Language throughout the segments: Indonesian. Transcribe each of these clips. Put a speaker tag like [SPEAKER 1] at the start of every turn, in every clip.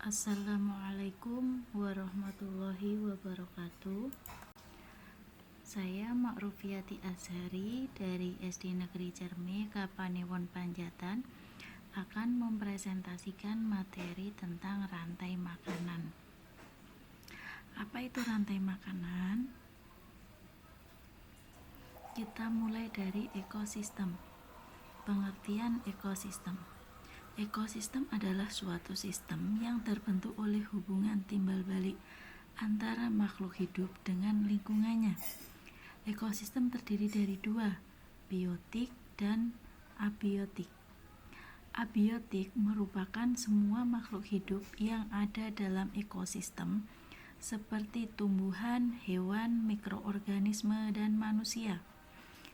[SPEAKER 1] Assalamualaikum warahmatullahi wabarakatuh. Saya Ma'rufiati Azhari dari SD Negeri Cerme, Kapanewon Panjatan akan mempresentasikan materi tentang rantai makanan. Apa itu rantai makanan? Kita mulai dari ekosistem. Pengertian ekosistem. Ekosistem adalah suatu sistem yang terbentuk oleh hubungan timbal balik antara makhluk hidup dengan lingkungannya. Ekosistem terdiri dari dua, biotik dan abiotik. Abiotik merupakan semua makhluk hidup yang ada dalam ekosistem seperti tumbuhan, hewan, mikroorganisme, dan manusia.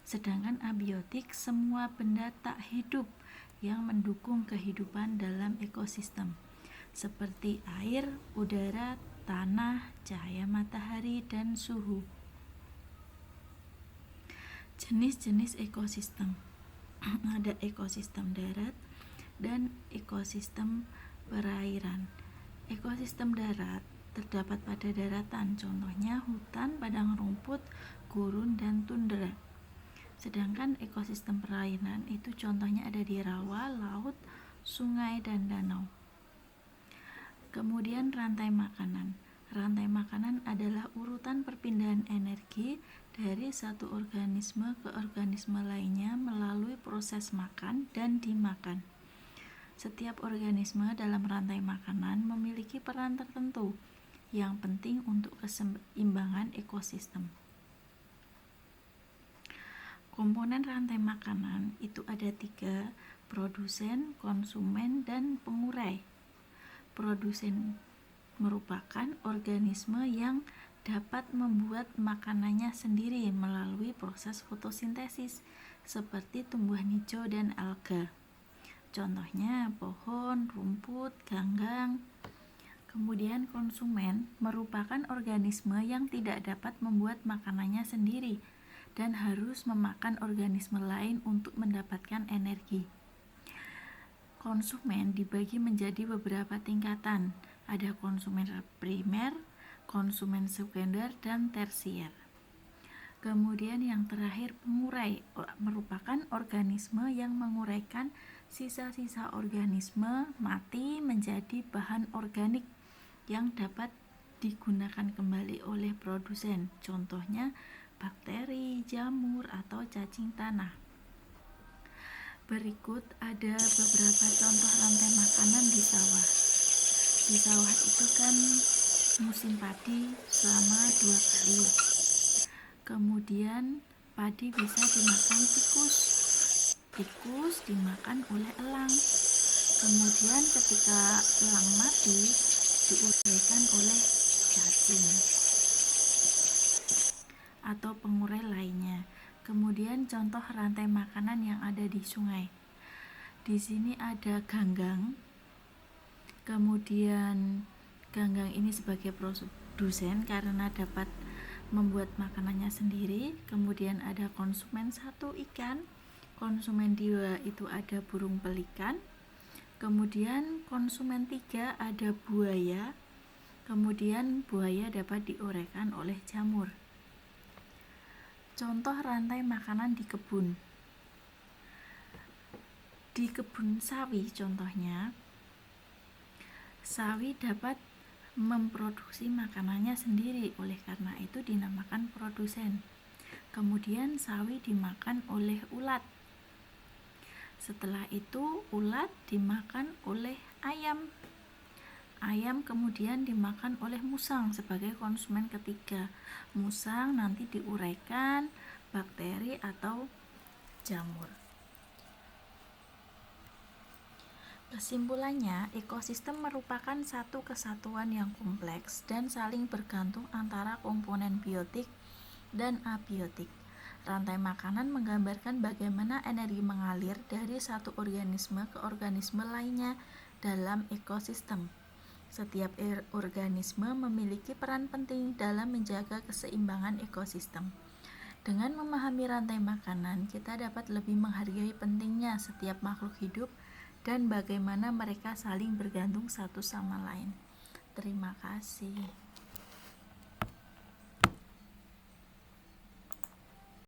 [SPEAKER 1] Sedangkan abiotik semua benda tak hidup yang mendukung kehidupan dalam ekosistem seperti air, udara, tanah, cahaya matahari, dan suhu. Jenis-jenis ekosistem ada ekosistem darat dan ekosistem perairan. Ekosistem darat terdapat pada daratan, contohnya hutan, padang rumput, gurun, dan tundra. Sedangkan ekosistem perairan itu contohnya ada di rawa, laut, sungai, dan danau. Kemudian rantai makanan. Rantai makanan adalah urutan perpindahan energi dari satu organisme ke organisme lainnya melalui proses makan dan dimakan. Setiap organisme dalam rantai makanan memiliki peran tertentu yang penting untuk keseimbangan ekosistem. Komponen rantai makanan itu ada 3, produsen, konsumen, dan pengurai. Produsen merupakan organisme yang dapat membuat makanannya sendiri melalui proses fotosintesis seperti tumbuhan hijau dan alga. Contohnya pohon, rumput, ganggang. Kemudian konsumen merupakan organisme yang tidak dapat membuat makanannya sendiri dan harus memakan organisme lain untuk mendapatkan energi. Konsumen dibagi menjadi beberapa tingkatan. Ada konsumen primer, konsumen sekunder, dan tersier. Kemudian yang terakhir pengurai, merupakan organisme yang menguraikan sisa-sisa organisme mati menjadi bahan organik yang dapat digunakan kembali oleh produsen. Contohnya bakteri, jamur, atau cacing tanah. Berikut ada beberapa contoh rantai makanan di sawah. Di sawah itu kan musim padi selama 2 kali. Kemudian padi bisa dimakan tikus. Tikus dimakan oleh elang. Kemudian ketika elang mati, diuraikan oleh cacing atau pengurai lainnya. Kemudian contoh rantai makanan yang ada di sungai. Di sini ada ganggang. Kemudian ganggang ini sebagai produsen karena dapat membuat makanannya sendiri. Kemudian ada konsumen 1 ikan, konsumen 2 itu ada burung pelikan. Kemudian konsumen 3 ada buaya. Kemudian buaya dapat diuraikan oleh jamur. Contoh rantai makanan di kebun. Di kebun sawi contohnya, sawi dapat memproduksi makanannya sendiri, oleh karena itu dinamakan produsen. Kemudian sawi dimakan oleh ulat. Setelah itu ulat dimakan oleh ayam. Ayam kemudian dimakan oleh musang sebagai konsumen ketiga. Musang nanti diuraikan bakteri atau jamur. Kesimpulannya, ekosistem merupakan satu kesatuan yang kompleks dan saling bergantung antara komponen biotik dan abiotik. Rantai makanan menggambarkan bagaimana energi mengalir dari satu organisme ke organisme lainnya dalam ekosistem. Setiap organisme memiliki peran penting dalam menjaga keseimbangan ekosistem. Dengan memahami rantai makanan, kita dapat lebih menghargai pentingnya setiap makhluk hidup dan bagaimana mereka saling bergantung satu sama lain. Terima kasih.